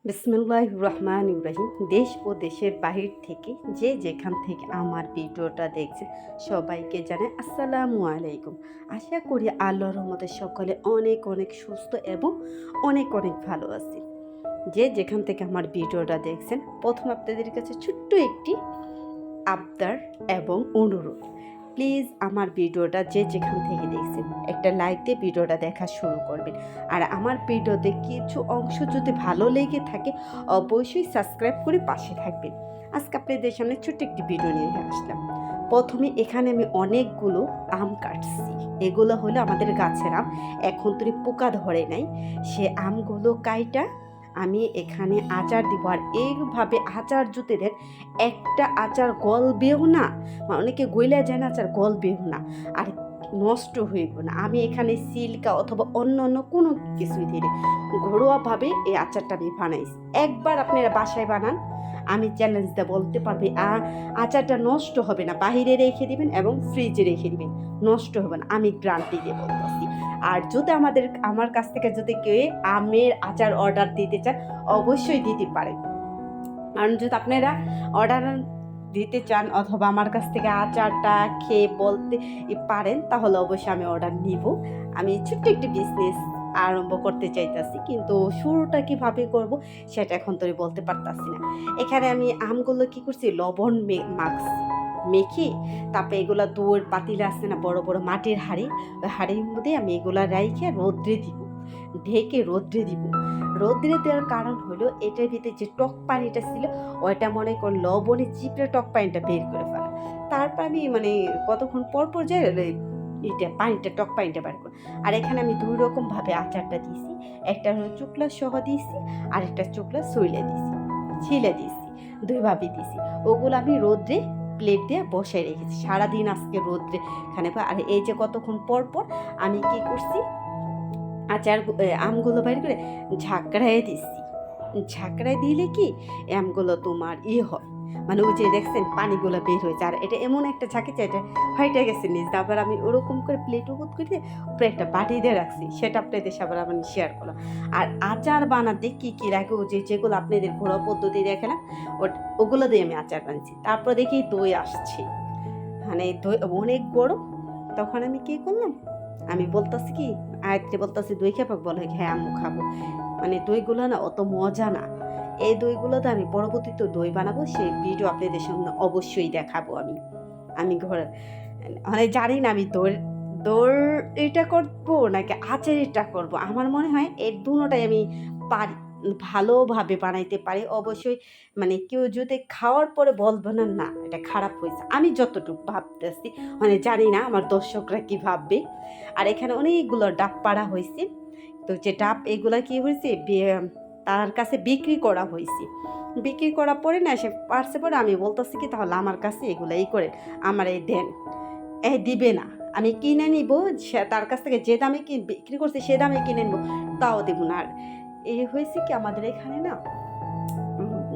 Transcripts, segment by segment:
বিসমিল্লাহির রহমানির রহিম। দেশ ও দেশের বাহির থেকে যে যেখান থেকে আমার ভিডিওটা দেখছেন সবাইকে জানাই আসসালামু আলাইকুম। আশা করি আল্লাহর রহমতে সকলে অনেক অনেক সুস্থ এবং অনেক অনেক ভালো আছে। যে যেখান থেকে আমার ভিডিওটা দেখছেন, প্রথম আপনাদের কাছে ছোট্ট একটি আবদার এবং অনুরোধ, প্লিজ আমার ভিডিওটা যে যেখান থেকে দেখছেন একটা লাইক দিয়ে ভিডিওটা দেখা শুরু করবেন। আর আমার ভিডিওতে কিছু অংশ যদি ভালো লেগে থাকে অবশ্যই সাবস্ক্রাইব করে পাশে থাকবেন। আজকে আপনাদের সামনে ছোট্ট একটি ভিডিও নিয়ে আসলাম। প্রথমে এখানে আমি অনেকগুলো আম কাটছি। এগুলো হলো আমাদের গাছের আম, এখন তো পোকা ধরে নাই। সে আমগুলো কাইটা আমি এখানে আচার দিব। আর এইভাবে আচার জুতে দেন, একটা আচার গলবেও না, অনেকে গইলা যায় না, আচার গলবেও না আর নষ্ট হইব না। আমি এখানে সিল্কা অথবা অন্য অন্য কোনো কিছুই দিই, ঘরোয়াভাবে এই আচারটা আমি বানাইছি। একবার আপনারা বাসায় বানান, আমি চ্যালেঞ্জ দিয়ে বলতে পারবি আচারটা নষ্ট হবে না। বাহিরে রেখে দিবেন এবং ফ্রিজে রেখে দিবেন, নষ্ট হবে না, আমি গ্যারান্টি দিয়ে বলতেছি। আর যদি আমার কাছ থেকে যদি কেউ আমের আচার অর্ডার দিতে চান অবশ্যই দিতে পারেন। কারণ যদি আপনারা অর্ডার দিতে চান অথবা আমার কাছ থেকে আচারটা খেয়ে বলতে পারেন তাহলে অবশ্যই আমি অর্ডার নিব। আমি ছোট্ট একটি বিজনেস আরম্ভ করতে চাইতেছি, কিন্তু শুরুটা কিভাবে করব সেটা এখন তো বলতে পারতাছি না। এখানে আমি আমগুলো কি করছি, লবণ মাখছি, মেখে তারপরে এগুলা দৌড় পাতিল আছে না, বড় বড় মাটির হাঁড়ি, ওই হাঁড়ির মধ্যে আমি এগুলা রাইখে রোদ্রে দিব, ঢেকে রোদ্রে দিব। রোদ্রে দেওয়ার কারণ হলো এটার ভিতরে যে টক পানিটা ছিল ওইটা মনে কর লবণে চিপড়ে টক পানিটা বের করে ফেলা। তারপর আমি কতক্ষণ পর পর যে এটা পানিটা টক পানিটা বের করে। আর এখানে আমি দুই রকম ভাবে আচারটা দিয়েছি, একটা হলো চুকলা সহ দিয়েছি আর একটা চুকলা ছিলে দিয়েছি, দুইভাবে দিয়েছি। ওগুলো আমি রোদ্রে প্লেট দিয়ে বসাই রেখেছি সারাদিন, আজকে রোদ্রে খানে। আর এই যে কতক্ষণ পর পর আমি কি করছি, আচার আমগুলো বাইর করে ঝাঁকড়ায় দিচ্ছি। ঝাঁকড়ায় দিলে কি আমগুলো তোমার হয়, মানে ওই যে দেখছেন পানিগুলো বের হয়েছে। আর এটা এমন একটা ঝাঁকেছে, এটা হয়ে গেছে নিজ। তারপর আমি ওরকম করে প্লেট উপর করে উপরে একটা বাটি দিয়ে রাখছি, সেটা আপনাদের সাথে আমি শেয়ার করলাম। আর আচার বানাতে কি কি রাখে, ও যেগুলো আপনাদের ঘরোয়া পদ্ধতি দেখে না, ওগুলো দিয়ে আমি আচার বানাচ্ছি। তারপর দেখি দই আসছে, মানে দই অনেক গরম। তখন আমি কি করলাম, আমি বলতেছি কি আয়ত্রে বলতেছি দই খাবো, বলে হ্যাঁ আম্মু খাবো। মানে দইগুলো না অত মজা না। এই দইগুলোতে আমি পরবর্তীতে দই বানাবো, সেই ভিডিও আপনাদের সামনে অবশ্যই দেখাবো। আমি ঘরে মানে জানি না আমি দৌড় এটা করবো নাকি আচার এটা করবো। আমার মনে হয় এর দুটোটাই আমি পারি, ভালোভাবে বানাইতে পারি। অবশ্যই মানে কেউ যদি খাওয়ার পরে বলবো না না এটা খারাপ হয়েছে, আমি যতটুকু ভাবতেছি, মানে জানি না আমার দর্শকরা কি ভাববে। আর এখানে অনেকগুলো ডাব পাড়া হয়েছে, তো যে ডাব এগুলা কি হয়েছে তার কাছে বিক্রি করা হয়েছে। বিক্রি করার পরে না সে পারছে পরে আমি বলতেছি কি তাহলে আমার কাছে এগুলো করে আমার এই দেন, দিবে না, আমি কিনে নিব। সে তার কাছ থেকে যে দামে বিক্রি করছে সে দামে কিনে নেবো, তাও দেবো না। আর এই হয়েছে কি আমাদের এখানে না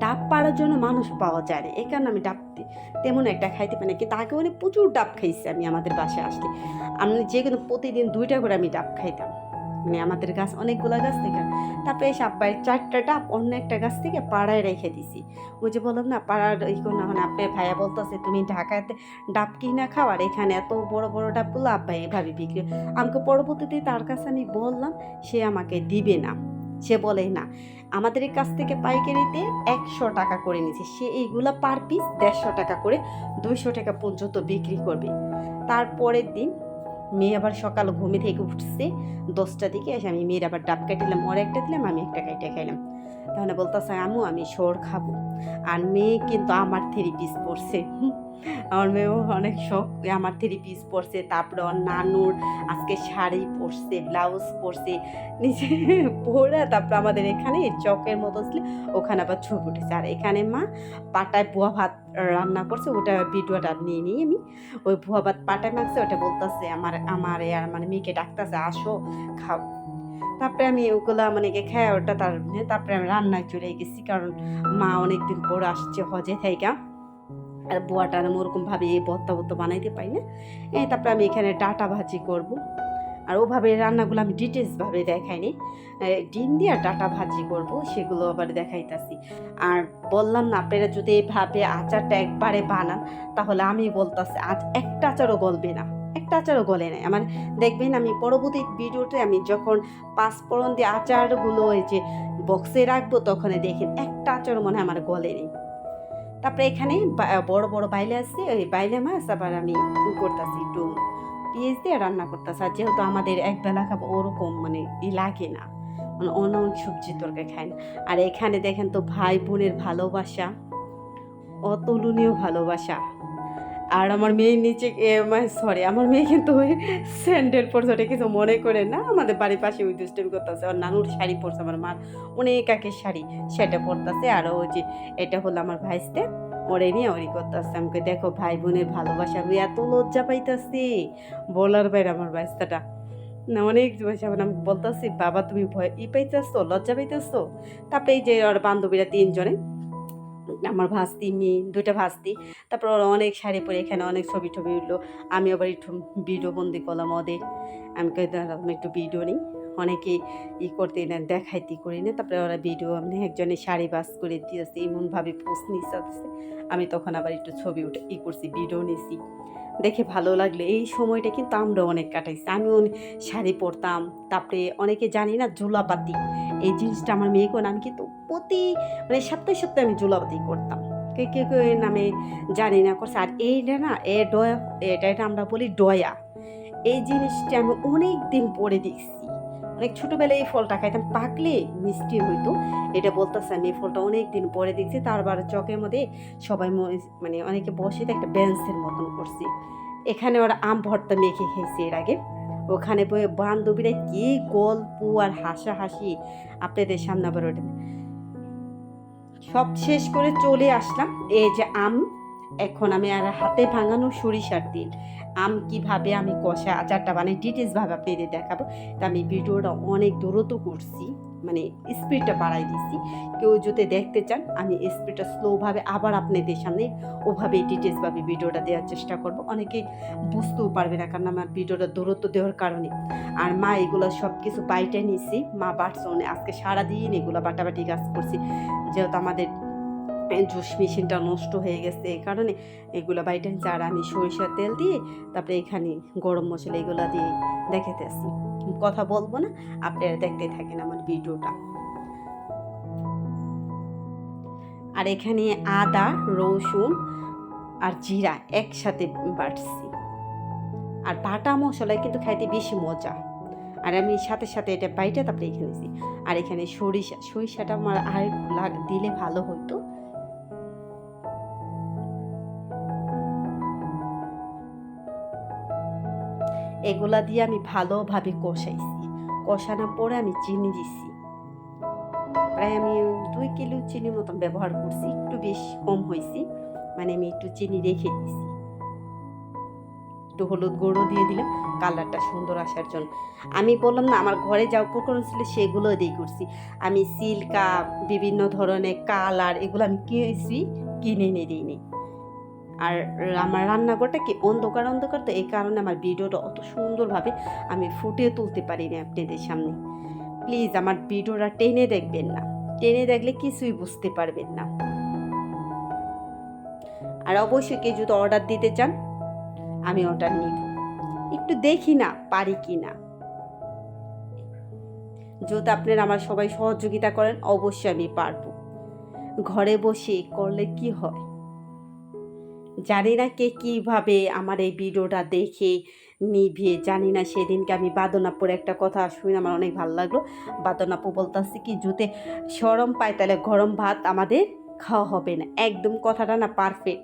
ডাব পাড়ার জন্য মানুষ পাওয়া যায় না, এই কারণে আমি ডাব তেমন একটা খাইতে পারি না। কিন্তু আগে অনেক প্রচুর ডাব খাইছি আমি, আমাদের বাসায় আসলে আমি যে কোনো প্রতিদিন 2টা করে আমি ডাব খাইতাম, মানে আমাদের গাছ অনেকগুলো গাছ থেকে। তারপরে এসে আব্বাই 4টা ডাব অন্য একটা গাছ থেকে পাড়ায় রেখে দিছি। ওই যে বললাম না পাড়ার না মানে আপনার ভাইয়া বলতেছে তুমি ঢাকাতে ডাব কিনা খাও আর এখানে এত বড় বড় ডাবগুলো আব্বাই এভাবে বিক্রি। আমাকে পরবর্তীতে তার কাছে আমি বললাম, সে আমাকে দিবে না। সে বলে না, আমাদের কাছ থেকে পাইকারিতে 100 টাকা করে নিছে, সে এইগুলা পার পিস 150 টাকা করে 200 টাকা পর্যন্ত বিক্রি করবে। তারপরের দিন মেয়ে আবার সকাল ঘুমে থেকে উঠছে 10টার দিকে, এসে আমি মেয়ের আবার ডাব কাটিলাম, ওর একটা দিলাম, আমি একটা কাইটে খাইলাম। তাহলে বলতেছে আম্মু আমি শোর খাবো। আর মেয়ে কিন্তু আমার 3 পিস পরছে, আমার মেয়েও অনেক শখ, আমার 3 পিস পরছে। তারপরে ওর নানুর আজকে শাড়ি পরছে, ব্লাউজ পরছে নিচে পরে। তারপরে আমাদের এখানে চকের মতো ছিল, ওখানে আবার ছবি উঠেছে। আর এখানে মা পাটায় বুয়া ভাত রান্না করছে, ওটা ভিডিওটা নিয়ে নিই আমি। ওই ভুয়া ভাত পাটায় মাখছে, ওটা বলতেছে আমার আর মানে মেয়েকে ডাকতেছে আসো খাও। তারপরে আমি ওগুলা মানে খাই ওটা। তারপরে আমি রান্নায় চলে গেছি, কারণ মা অনেকদিন পর আসছে হজে থাইকা। আর বুয়াটা আমি ওরকমভাবে ভর্তা বানাইতে পারি না। তারপরে আমি এখানে ডাটা ভাজি করব। আর ওভাবে রান্নাগুলো আমি ডিটেলসভাবে দেখাইনি। ডিম দিয়ে ডাটা ভাজি করব, সেগুলো আবার দেখাইতাছি। আর বললাম না, আপনারা যদি এভাবে আচারটা একবারে বানান তাহলে আমি বলতাছি আজ একটা আচারও গলবে না, একটা আচারও গলে নাই আমার। দেখবেন আমি পরবর্তী ভিডিওতে আমি যখন পাঁচফোড়ন দিয়ে আচারগুলো এই যে বক্সে রাখবো তখন দেখেন একটা আচারও মনে হয় আমার গলে নেই। তারপরে এখানে বড় বড় বাইলে আছে, ওই বাইলে মাছ আবার আমি করতেছি একটু পেঁয়াজ দিয়ে রান্না করতেছি। আর যেহেতু আমাদের একবেলা খাবো ওরকম মানে লাগে না, মানে অন্য সবজি তরকারি খায় না। আর এখানে দেখেন তো ভাই বোনের ভালোবাসা, অতুলনীয় ভালোবাসা। আর আমার মেয়ে নিচে সরি, আমার মেয়ে কিন্তু ওই স্যান্ডেল পরছে, ওটা কিছু মনে করে না, আমাদের বাড়ির পাশে ওই দুষ্টামি করতেছে। আর নানুর শাড়ি পরছে, আমার মার অনেক একের শাড়ি, সেটা পরতেছে। আর ওই যে এটা হলো আমার ভাইস্তে, ওরে নিয়ে ওরই করতেছে। আমাকে দেখো ভাই বোনের ভালোবাসা, আমি এত লজ্জা পাইতেছি বলার বাইরে আমার ভাইস্তাটা না, অনেক আমি বলতেছি বাবা তুমি ভয় পাইতেছো, লজ্জা পাইতেছো। তারপরে এই যে ওর বান্ধবীরা তিনজনে, আমার ভাস্তি মেয়ে দুইটা ভাস্তি, তারপর ওরা অনেক শাড়ি পরে এখানে অনেক ছবি টবি উঠলো। আমি আবার একটু ভিডিও বন্দি করলাম ওদের। আমি আমি একটু ভিডিও নিই, অনেকে করতে না দেখাইতে করি না। তারপরে ওরা ভিডিও আমি একজনের শাড়ি বাস করে দিয়েছে, এমনভাবে পোস্ট নিচ্ছে। আমি তখন আবার একটু ছবি উঠে করছি, ভিডিও নিয়েছি। দেখে ভালো লাগলো। এই সময়টা কিন্তু আমরা অনেক কাটাইছি। আমিও শাড়ি পরতাম। তারপরে অনেকে জানি না জোলাপাতি, এই জিনিসটা আমার মেয়েকে আমি কিন্তু প্রতি মানে সপ্তাহে সপ্তাহে আমি জোলাপাতি করতাম। কে কে কে নামে জানি না করছে। আর এইটা না ডয়া, এটা আমরা বলি ডয়া। এই জিনিসটা আমি অনেক দিন পরে দেখছি। অনেক ছোটোবেলায় এই ফলটা খাইতাম, পাকলে মিষ্টি হইতো। এটা বলতেছে আমি এই ফলটা অনেক দিন পরে দেখছি। তারপর চকের মধ্যে সবাই মানে অনেকে বসে একটা বেঞ্চের মতন করছি। এখানে ওরা আম ভর্তা মেখে খেয়েছে এর আগে। ওখানে বান্ধবীরা কি গল্প আর হাসাহাসি, আপনাদের সামনে আবার ওটা সব শেষ করে চলে আসলাম। এই যে আম, এখন আমি আর হাতে ভাঙানো সরিষার তেল আম কিভাবে আমি কষা আচারটা বানাই ডিটেলসভাবে আপনাদের দেখাবো। তা আমি ভিডিওটা অনেক দ্রুত করছি, মানে স্পিডটা বাড়াই দিচ্ছি। কেউ যদি দেখতে চান আমি স্পিডটা স্লোভাবে আবার আপনাদের সামনে ওভাবে ডিটেলসভাবে ভিডিওটা দেওয়ার চেষ্টা করব। অনেকে বুঝতেও পারবে না, কারণ আমার ভিডিওটা দূরত্ব দেওয়ার কারণে। আর মা এগুলো সব কিছু বাইটে নিছি, মা বাটছে আজকে সারাদিন এগুলো বাটাবাটি কাজ করছি, যেহেতু আমাদের জুস মেশিনটা নষ্ট হয়ে গেছে। এই কারণে এগুলো বাইটে নিচ্ছি। আর আমি সরিষার তেল দিয়ে তারপরে এখানে গরম মশলা এগুলো দিয়ে দেখাতেছি। কথা বলবো না, আপনারা দেখতে থাকেন আমার ভিডিওটা। আর এখানে আদা রসুন আর জিরা একসাথে বাটছি। আর বাটা মশলায় কিন্তু খাইতে বেশি মজা। আর আমি সাথে সাথে এটা বাইটা তারপরে এখানে দিছি। আর এখানে সরিষাটা আমার আর দিলে ভালো হতো। এগুলা দিয়ে আমি ভালোভাবে কষাইছি। কষানোর পরে আমি চিনি দিছি, প্রায় আমি 2 কিলো চিনি মতন ব্যবহার করছি, একটু বেশ কম হয়েছি, মানে আমি একটু চিনি রেখে দিছি। একটু হলুদ গুঁড়ো দিয়ে দিলাম কালারটা সুন্দর আসার জন্য। আমি বললাম না আমার ঘরে যা উপকরণ ছিল সেগুলো দিয়ে করছি। আমি সিল্কা বিভিন্ন ধরনের কালার এগুলো আমি কিনে এনে দিইনি। আর আমার রান্নাঘরটা কি অন্ধকার অন্ধকার, তো এই কারণে আমার ভিডিওটা অত সুন্দরভাবে আমি ফুটিয়ে তুলতে পারি না আপনাদের সামনে। প্লিজ আমার ভিডিওটা টেনে দেখবেন না, টেনে দেখলে কিছুই বুঝতে পারবেন না। আর অবশ্যই কেউ যদি অর্ডার দিতে চান আমি অর্ডার নিব, একটু দেখি না পারি কি না। যদি আপনারা আমার সবাই সহযোগিতা করেন অবশ্যই আমি পারবো। ঘরে বসে করলে কি হয় জানি না কে কীভাবে আমার এই ভিডিওটা দেখে নিভে, জানি না। সেদিনকে আমি বাদনাপুর একটা কথা শুনে আমার অনেক ভালো লাগলো। বাদনাপু বলতেছি কি যদি শরম পায় তাহলে গরম ভাত আমাদের খাওয়া হবে না। একদম কথাটা না পারফেক্ট।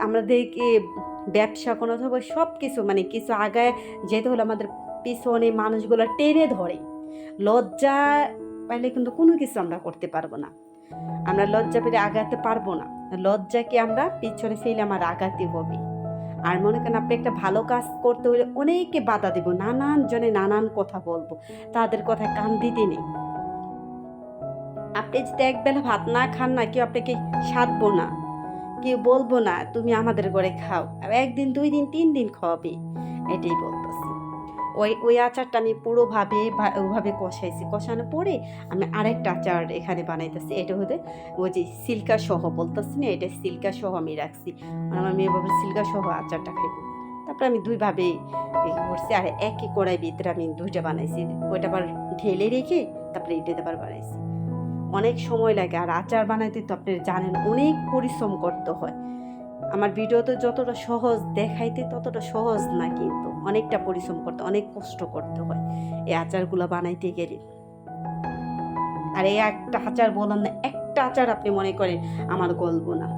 আমাদেরকে ব্যবসা কোনো হবে সব কিছু মানে কিছু আগায় যেতে হলে আমাদের পিছনে মানুষগুলো টেনে ধরে। লজ্জা পাইলে কিন্তু কোনো কিছু আমরা করতে পারবো না। আমরা লজ্জা পেলে আগাতে পারবো না। লজ্জাকে আমরা পিছনে ফেলে আমার আগাতে হবে। আর মনে করেন আপনি একটা ভালো কাজ করতে হলে অনেকে বাধা দেব, নানান জনে নানান কথা বলবো, তাদের কথায় কান দিতে নেই। আপনি যদি একবেলা ভাত না খান না, কেউ আপনাকে সাধবো না, কেউ বলবো না তুমি আমাদের ঘরে খাও। একদিন 2 দিন 3 দিন খাওয়াবে, এটাই বলতেছি। ওই আচারটা আমি পুরোভাবে ওইভাবে কষাইছি, কষানোর পরে আমি আরেকটা আচার এখানে বানাইতেছি। এটা হতে ওই যে সিল্কা সহ বলতেছি না, এটা সিল্কা সহ আমি রাখছি, আমার মেয়ে বাবার সিল্কা সহ আচারটা খাইব। তারপরে আমি দুইভাবে করছি, আর একই কড়াই ভিতরে আমি দুইটা বানাইছি, ওইটা আবার ঢেলে রেখে তারপরে এটাতে আবার বানাইছি। অনেক সময় লাগে, আর আচার বানাইতে তো আপনি জানেন অনেক পরিশ্রম করতে হয়। আমার ভিডিওতে যতটা সহজ দেখাইতে ততটা সহজ না, কিন্তু অনেকটা পরিশ্রম করতে, অনেক কষ্ট করতে হয় এই আচারগুলো বানাইতে গেলে। আর এই একটা আচার বললাম না, একটা আচার আপনি মনে করেন আমার গল্প না।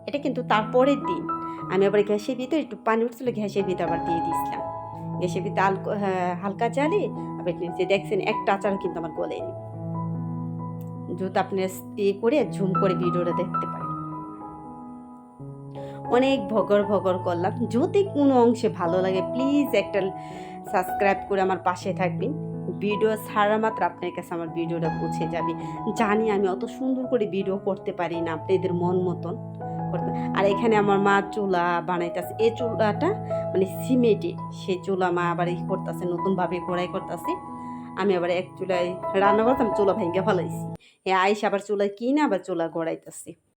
এটা কিন্তু তারপরের দিন আমি আবার গ্যাসের ভিতরে একটু পানি উঠছিল, গ্যাসের ভিতরে আবার দিয়ে দিয়েছিলাম, গ্যাসের ভিতরে হালকা জালে আবার নিচে দেখছেন একটা আচার কিন্তু আমার গলেনি। যদি আপনি করে ঝুম করে ভিডিওটা দেখতে পারেন। অনেক ভগর ভগর করলাম। যদি কোনো অংশে ভালো লাগে প্লিজ একটা সাবস্ক্রাইব করে আমার পাশে থাকবেন। ভিডিও ছাড়া মাত্র আপনার কাছে আমার ভিডিওটা পৌঁছে যাবে। জানি আমি অত সুন্দর করে ভিডিও করতে পারি না আপনাদের মন মতন করতে। আর এখানে আমার মা চুলা বানাইতেছে, এই চুলাটা মানে সিমেন্টের, সেই চুলা মা আবার করতেছে, নতুনভাবে কড়াই করতেছে। আমি আবার এক চুলায় রান্না করতাম, চুলা ভেঙে ফেলাইছি। আইসা আবার চুলায় কিনে আবার চুলা গড়াইতেছি।